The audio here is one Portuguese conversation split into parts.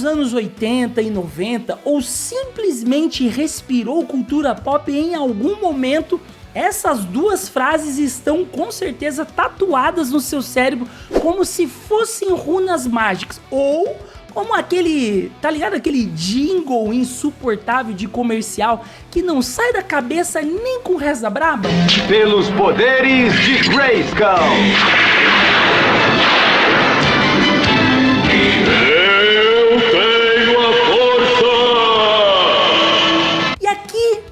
nos anos 80 e 90 ou simplesmente respirou cultura pop em algum momento, essas duas frases estão com certeza tatuadas no seu cérebro como se fossem runas mágicas, ou como aquele, tá ligado? Aquele jingle insuportável de comercial que não sai da cabeça nem com reza braba. Pelos poderes de Grayskull.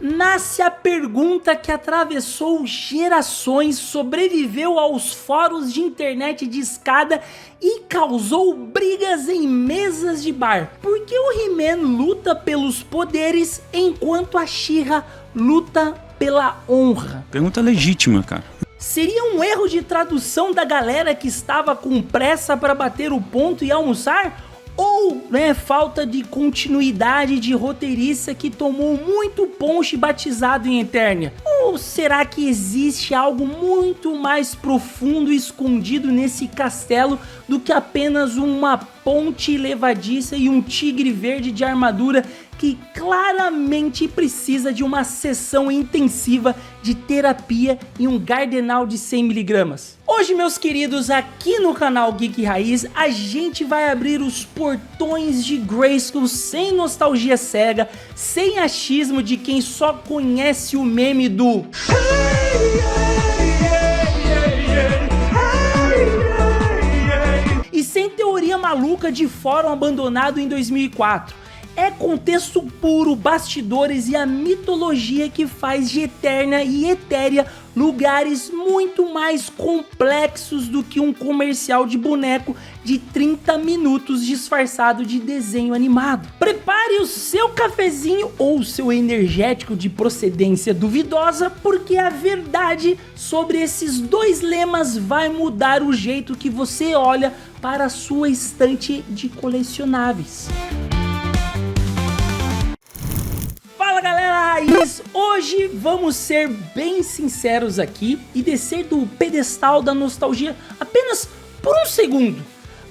Nasce a pergunta que atravessou gerações, sobreviveu aos fóruns de internet de escada e causou brigas em mesas de bar. Por que o He-Man luta pelos poderes enquanto a She-Ra luta pela honra? Pergunta legítima, cara. Seria um erro de tradução da galera que estava com pressa para bater o ponto e almoçar? Ou, falta de continuidade de roteirista que tomou muito ponche batizado em Eternia? Ou será que existe algo muito mais profundo escondido nesse castelo do que apenas uma ponte levadiça e um tigre verde de armadura que claramente precisa de uma sessão intensiva de terapia e um gardenal de 100mg? Hoje, meus queridos, aqui no canal Geek Raiz, a gente vai abrir os portões de Grayskull sem nostalgia cega, sem achismo de quem só conhece o meme do e sem teoria maluca de fórum abandonado em 2004. É contexto puro, bastidores e a mitologia que faz de Eternia e Etéria lugares muito mais complexos do que um comercial de boneco de 30 minutos disfarçado de desenho animado. Prepare o seu cafezinho ou o seu energético de procedência duvidosa, porque a verdade sobre esses dois lemas vai mudar o jeito que você olha para a sua estante de colecionáveis. Fala galera raiz, hoje vamos ser bem sinceros aqui e descer do pedestal da nostalgia apenas por um segundo.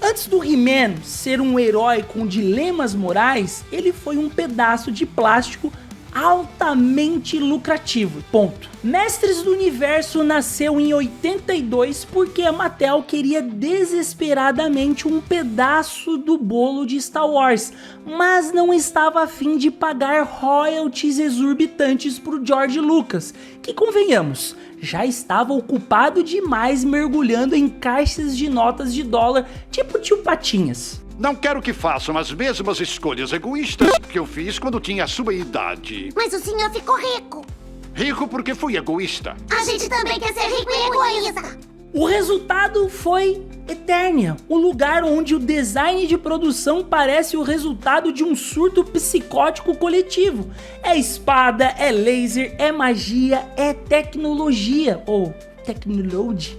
Antes do He-Man ser um herói com dilemas morais, ele foi um pedaço de plástico altamente lucrativo, ponto. Mestres do Universo nasceu em 82 porque a Mattel queria desesperadamente um pedaço do bolo de Star Wars, mas não estava a fim de pagar royalties exorbitantes pro George Lucas, que convenhamos, já estava ocupado demais mergulhando em caixas de notas de dólar, tipo tio Patinhas. Não quero que façam as mesmas escolhas egoístas que eu fiz quando tinha a sua idade. Mas o senhor ficou rico. Rico porque fui egoísta. A gente também quer ser rico e egoísta. O resultado foi Eternia, o lugar onde o design de produção parece o resultado de um surto psicótico coletivo. É espada, é laser, é magia, é tecnologia, ou tecnologia.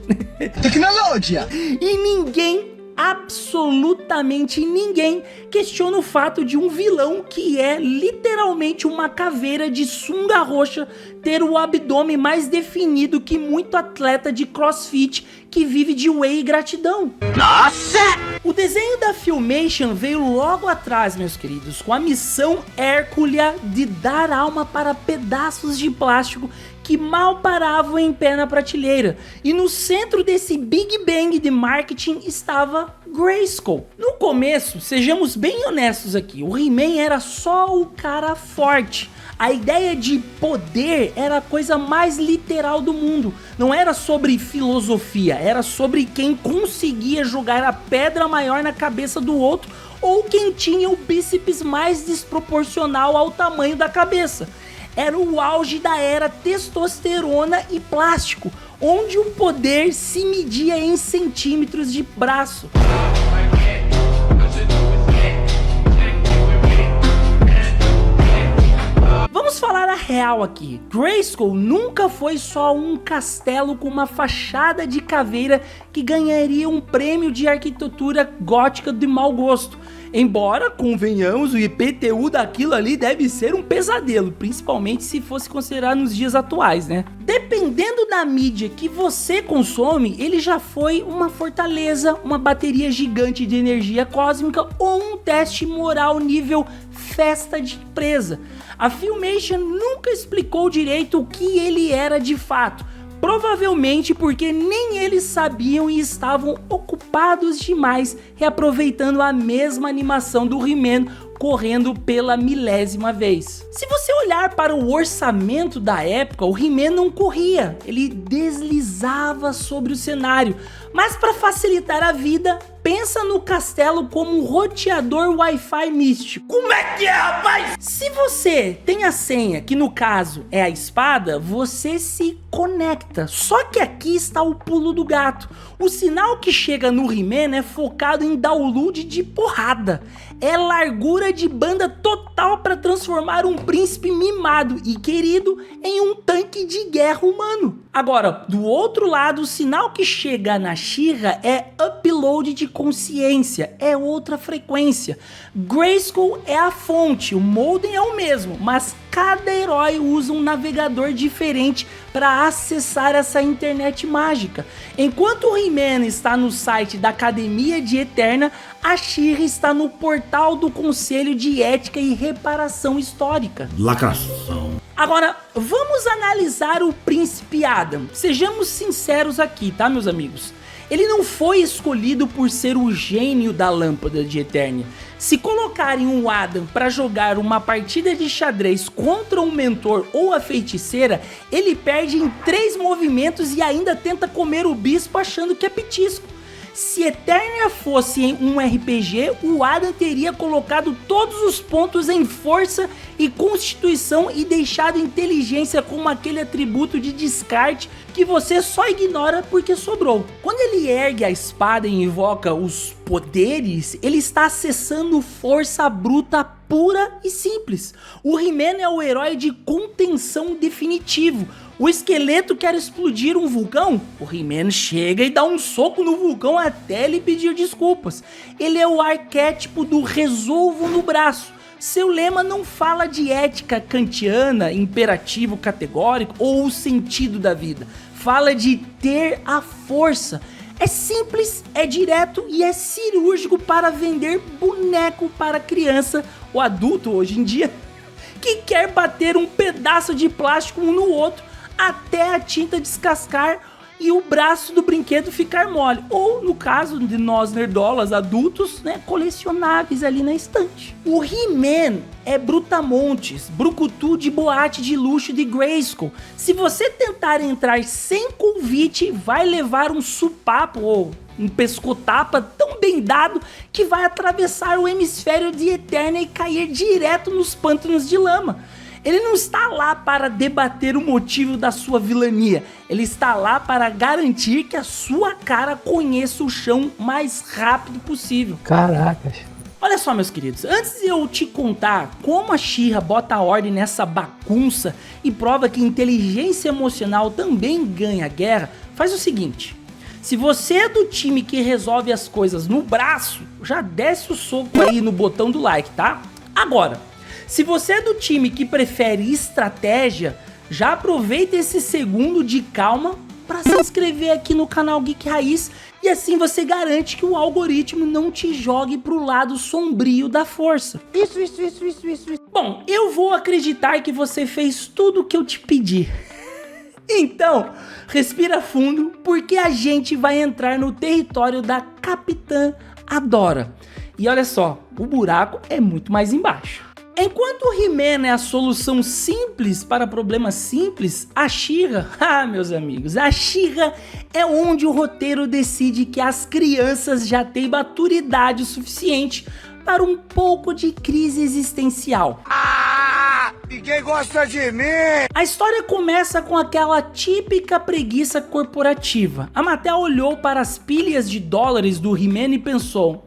Tecnologia! E ninguém, absolutamente ninguém, questiona o fato de um vilão que é literalmente uma caveira de sunga roxa ter o abdômen mais definido que muito atleta de crossfit que vive de whey e gratidão. Nossa! O desenho da Filmation veio logo atrás, meus queridos, com a missão Hérculia de dar alma para pedaços de plástico que mal paravam em pé na prateleira. E no centro desse Big Bang de marketing estava Grayskull. No começo, sejamos bem honestos aqui, o He-Man era só o cara forte. A ideia de poder era a coisa mais literal do mundo. Não era sobre filosofia, era sobre quem conseguia jogar a pedra maior na cabeça do outro ou quem tinha o bíceps mais desproporcional ao tamanho da cabeça. Era o auge da era testosterona e plástico, onde o poder se media em centímetros de braço. Vamos falar a real aqui. Grayskull nunca foi só um castelo com uma fachada de caveira que ganharia um prêmio de arquitetura gótica de mau gosto. Embora, convenhamos, o IPTU daquilo ali deve ser um pesadelo, principalmente se fosse considerar nos dias atuais, né? Dependendo da mídia que você consome, ele já foi uma fortaleza, uma bateria gigante de energia cósmica ou um teste moral nível festa de empresa. A Filmation nunca explicou direito o que ele era de fato, provavelmente porque nem eles sabiam e estavam ocupados demais reaproveitando a mesma animação do He-Man correndo pela milésima vez. Se você olhar para o orçamento da época, o He-Man não corria, ele deslizava sobre o cenário. Mas para facilitar a vida, pensa no castelo como um roteador Wi-Fi místico. Como é que é, rapaz? Se você tem a senha, que no caso é a espada, você se conecta. Só que aqui está o pulo do gato. O sinal que chega no He-Man é focado em download de porrada. É largura de banda total para transformar um príncipe mimado e querido em um tanque de guerra humano. Agora, do outro lado, o sinal que chega na She-Ra é upload de consciência, é outra frequência. Grayskull é a fonte, o modem é o mesmo, mas cada herói usa um navegador diferente para acessar essa internet mágica. Enquanto o He-Man está no site da Academia de Eterna, a She-Ra está no portal do Conselho de Ética e Reparação Histórica. Lacração. Agora, vamos analisar o Príncipe Adam. Sejamos sinceros aqui, tá, meus amigos? Ele não foi escolhido por ser o gênio da lâmpada de Eternia. Se colocarem um Adam para jogar uma partida de xadrez contra um mentor ou a feiticeira, ele perde em 3 movimentos e ainda tenta comer o bispo achando que é petisco. Se Eternia fosse um RPG, o Adam teria colocado todos os pontos em força e constituição e deixado inteligência como aquele atributo de descarte que você só ignora porque sobrou. Quando ele ergue a espada e invoca os poderes, ele está acessando força bruta pura e simples. O He-Man é o herói de contenção definitivo. O esqueleto quer explodir um vulcão? O He-Man chega e dá um soco no vulcão até ele pedir desculpas. Ele é o arquétipo do resolvo no braço. Seu lema não fala de ética kantiana, imperativo categórico ou o sentido da vida. Fala de ter a força. É simples, é direto e é cirúrgico para vender boneco para criança ou adulto hoje em dia que quer bater um pedaço de plástico um no outro até a tinta descascar e o braço do brinquedo ficar mole. Ou, no caso de nós nerdolas adultos, né, colecionáveis ali na estante. O He-Man é brutamontes, brucutu de boate de luxo de Grayskull. Se você tentar entrar sem convite, vai levar um supapo ou um pescotapa tão bem dado que vai atravessar o hemisfério de Eternia e cair direto nos pântanos de lama. Ele não está lá para debater o motivo da sua vilania, ele está lá para garantir que a sua cara conheça o chão mais rápido possível. Caracas. Olha só, meus queridos, antes de eu te contar como a She-Ra bota a ordem nessa bagunça e prova que inteligência emocional também ganha guerra, faz o seguinte: se você é do time que resolve as coisas no braço, já desce o soco aí no botão do like, tá? Agora, se você é do time que prefere estratégia, já aproveita esse segundo de calma para se inscrever aqui no canal Geek Raiz e assim você garante que o algoritmo não te jogue pro lado sombrio da força. Isso. Bom, eu vou acreditar que você fez tudo o que eu te pedi. Então, respira fundo porque a gente vai entrar no território da Capitã Adora. E olha só, o buraco é muito mais embaixo. Enquanto o He-Man é a solução simples para problemas simples, a She-Ra, meus amigos, a She-Ra é onde o roteiro decide que as crianças já têm maturidade o suficiente para um pouco de crise existencial. Ninguém gosta de mim! A história começa com aquela típica preguiça corporativa. A Mattel olhou para as pilhas de dólares do He-Man e pensou,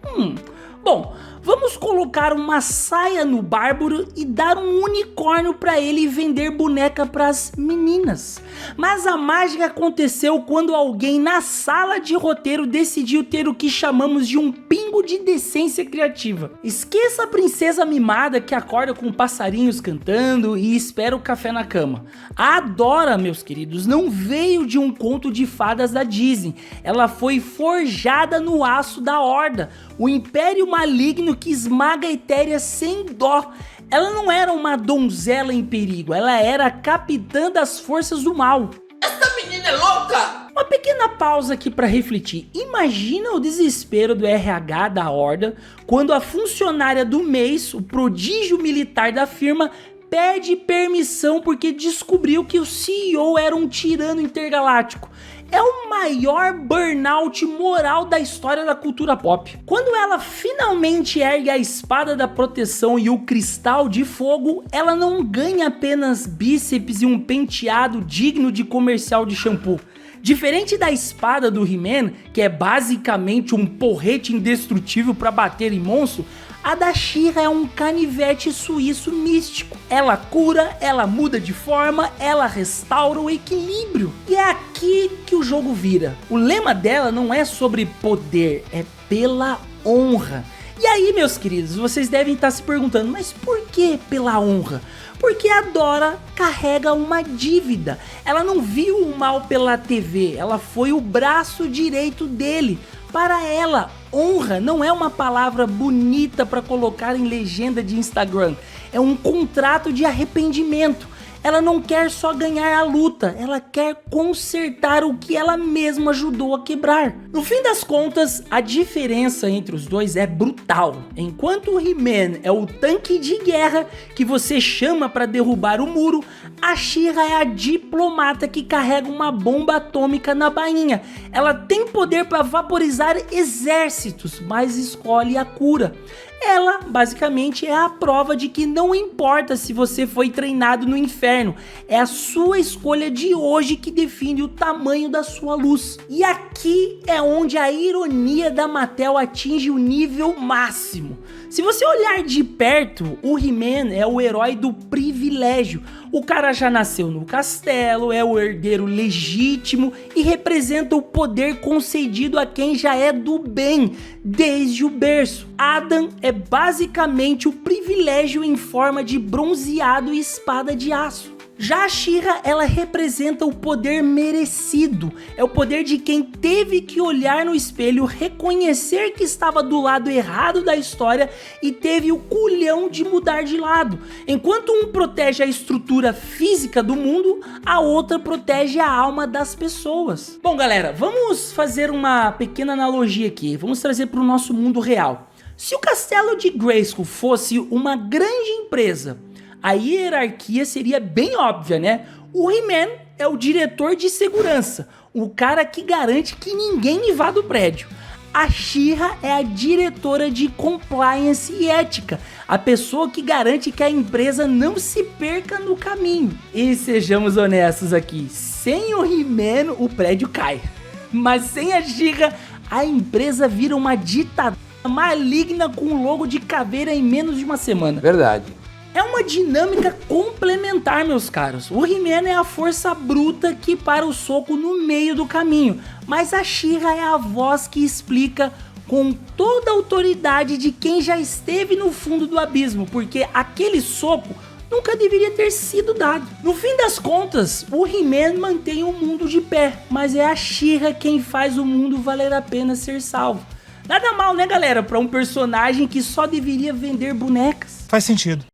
bom, Vamos colocar uma saia no Bárbaro e dar um unicórnio pra ele e vender boneca pras meninas. Mas a mágica aconteceu quando alguém na sala de roteiro decidiu ter o que chamamos de um pingo de decência criativa. Esqueça a princesa mimada que acorda com passarinhos cantando e espera o café na cama. A Dora, meus queridos, não veio de um conto de fadas da Disney. Ela foi forjada no aço da Horda, o império maligno que esmaga a Etéria sem dó. Ela não era uma donzela em perigo, ela era a capitã das forças do mal. Essa menina é louca! Uma pequena pausa aqui para refletir. Imagina o desespero do RH da Horda quando a funcionária do mês, o prodígio militar da firma, pede permissão porque descobriu que o CEO era um tirano intergaláctico. É o maior burnout moral da história da cultura pop. Quando ela finalmente ergue a espada da proteção e o cristal de fogo, ela não ganha apenas bíceps e um penteado digno de comercial de shampoo. Diferente da espada do He-Man, que é basicamente um porrete indestrutível para bater em monstro, a da She-Ra é um canivete suíço místico. Ela cura, ela muda de forma, ela restaura o equilíbrio. E é aqui que o jogo vira. O lema dela não é sobre poder, é pela honra. E aí, meus queridos, vocês devem estar se perguntando, mas por que pela honra? Porque a Dora carrega uma dívida. Ela não viu o mal pela TV, ela foi o braço direito dele. Para ela, honra não é uma palavra bonita para colocar em legenda de Instagram. É um contrato de arrependimento. Ela não quer só ganhar a luta, ela quer consertar o que ela mesma ajudou a quebrar. No fim das contas, a diferença entre os dois é brutal. Enquanto o He-Man é o tanque de guerra que você chama para derrubar o muro, a She-Ra é a diplomata que carrega uma bomba atômica na bainha. Ela tem poder para vaporizar exércitos, mas escolhe a cura. Ela, basicamente, é a prova de que não importa se você foi treinado no inferno, é a sua escolha de hoje que define o tamanho da sua luz. E aqui é onde a ironia da Mattel atinge o nível máximo. Se você olhar de perto, o He-Man é o herói do privilégio. O cara já nasceu no castelo, é o herdeiro legítimo e representa o poder concedido a quem já é do bem desde o berço. Adam é basicamente o privilégio em forma de bronzeado e espada de aço. Já a She-Ra, ela representa o poder merecido, é o poder de quem teve que olhar no espelho, reconhecer que estava do lado errado da história e teve o culhão de mudar de lado. Enquanto um protege a estrutura física do mundo, a outra protege a alma das pessoas. Bom galera, vamos fazer uma pequena analogia aqui, vamos trazer para o nosso mundo real. Se o castelo de Grayskull fosse uma grande empresa, a hierarquia seria bem óbvia, né? O He-Man é o diretor de segurança, o cara que garante que ninguém invada o prédio. A She-Ra é a diretora de compliance e ética, a pessoa que garante que a empresa não se perca no caminho. E sejamos honestos aqui, sem o He-Man o prédio cai, mas sem a She-Ra a empresa vira uma ditadura maligna com logo de caveira em menos de uma semana. Verdade. É uma dinâmica complementar, meus caros. O He-Man é a força bruta que para o soco no meio do caminho, mas a She-Ra é a voz que explica com toda a autoridade de quem já esteve no fundo do abismo, porque aquele soco nunca deveria ter sido dado. No fim das contas, o He-Man mantém o mundo de pé, mas é a She-Ra quem faz o mundo valer a pena ser salvo. Nada mal, né, galera, para um personagem que só deveria vender bonecas. Faz sentido.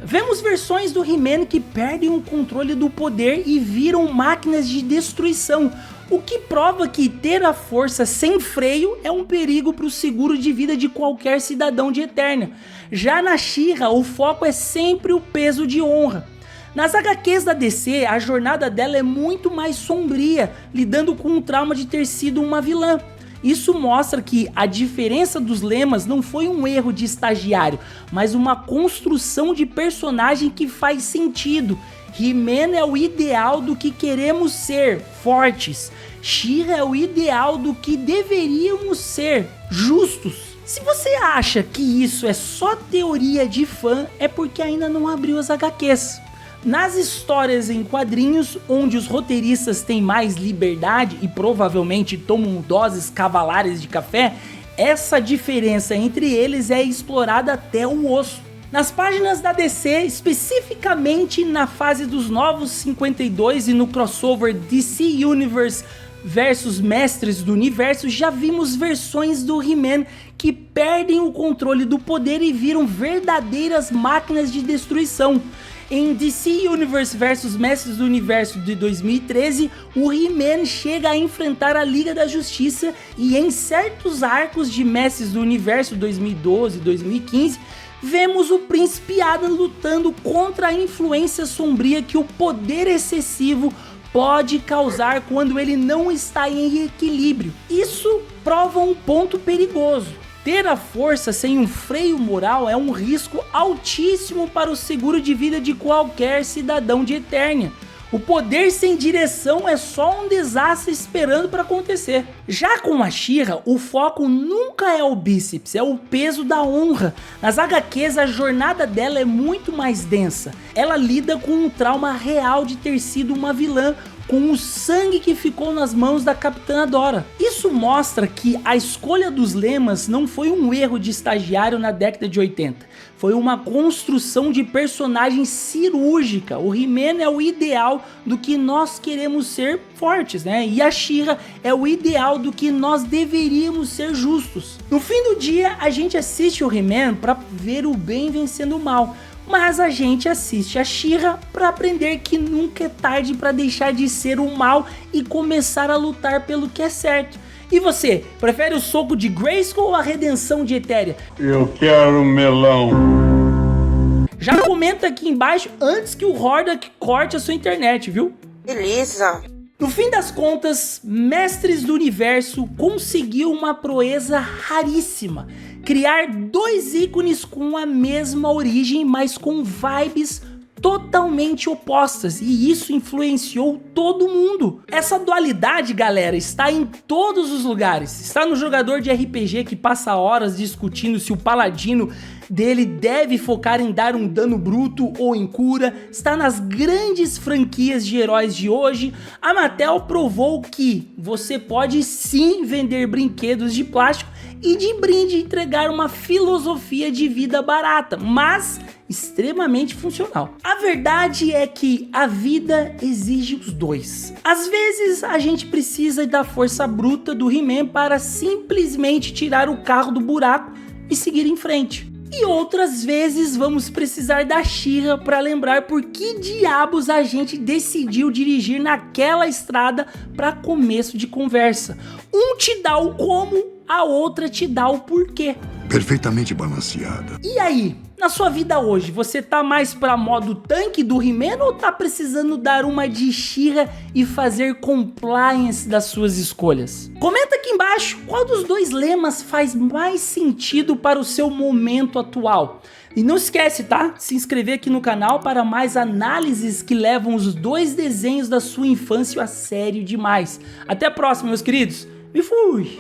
Vemos versões do He-Man que perdem o controle do poder e viram máquinas de destruição, o que prova que ter a força sem freio é um perigo para o seguro de vida de qualquer cidadão de Eternia. Já na She-Ra, o foco é sempre o peso de honra. Nas HQs da DC, a jornada dela é muito mais sombria, lidando com o trauma de ter sido uma vilã. Isso mostra que a diferença dos lemas não foi um erro de estagiário, mas uma construção de personagem que faz sentido. He-Man é o ideal do que queremos ser, fortes. She-Ra é o ideal do que deveríamos ser, justos. Se você acha que isso é só teoria de fã, é porque ainda não abriu as HQs. Nas histórias em quadrinhos, onde os roteiristas têm mais liberdade e provavelmente tomam doses cavalares de café, essa diferença entre eles é explorada até o osso. Nas páginas da DC, especificamente na fase dos Novos 52 e no crossover DC Universe versus Mestres do Universo, já vimos versões do He-Man que perdem o controle do poder e viram verdadeiras máquinas de destruição. Em DC Universe vs Mestres do Universo de 2013, o He-Man chega a enfrentar a Liga da Justiça, e em certos arcos de Mestres do Universo 2012 e 2015, vemos o Príncipe Adam lutando contra a influência sombria que o poder excessivo pode causar quando ele não está em equilíbrio. Isso prova um ponto perigoso. Ter a força sem um freio moral é um risco altíssimo para o seguro de vida de qualquer cidadão de Eternia. O poder sem direção é só um desastre esperando para acontecer. Já com a She-Ra, o foco nunca é o bíceps, é o peso da honra. Nas HQs, a jornada dela é muito mais densa. Ela lida com um trauma real de ter sido uma vilã, com o sangue que ficou nas mãos da Capitã Adora. Isso mostra que a escolha dos lemas não foi um erro de estagiário na década de 80. Foi uma construção de personagem cirúrgica. O He-Man é o ideal do que nós queremos ser fortes, né? E a She-Ra é o ideal do que nós deveríamos ser justos. No fim do dia, a gente assiste o He-Man para ver o bem vencendo o mal. Mas a gente assiste a She-Ra para aprender que nunca é tarde para deixar de ser o mal e começar a lutar pelo que é certo. E você, prefere o soco de Grayskull ou a redenção de Etéria? Eu quero melão. Já comenta aqui embaixo antes que o Hordak corte a sua internet, viu? Beleza. No fim das contas, Mestres do Universo conseguiu uma proeza raríssima: criar dois ícones com a mesma origem, mas com vibes totalmente opostas, e isso influenciou todo mundo. Essa dualidade, galera, está em todos os lugares. Está no jogador de RPG que passa horas discutindo se o paladino dele deve focar em dar um dano bruto ou em cura. Está nas grandes franquias de heróis de hoje. A Mattel provou que você pode sim vender brinquedos de plástico e de brinde entregar uma filosofia de vida barata, mas extremamente funcional. A verdade é que a vida exige os dois. Às vezes a gente precisa da força bruta do He-Man para simplesmente tirar o carro do buraco e seguir em frente. E outras vezes vamos precisar da She-Ra para lembrar por que diabos a gente decidiu dirigir naquela estrada para começo de conversa. Um te dá o como, a outra te dá o porquê. Perfeitamente balanceada. E aí, na sua vida hoje, você tá mais pra modo tanque do He-Man ou tá precisando dar uma de She-Ra e fazer compliance das suas escolhas? Comenta aqui embaixo qual dos dois lemas faz mais sentido para o seu momento atual. E não esquece, tá? Se inscrever aqui no canal para mais análises que levam os dois desenhos da sua infância a sério demais. Até a próxima, meus queridos. Me fui!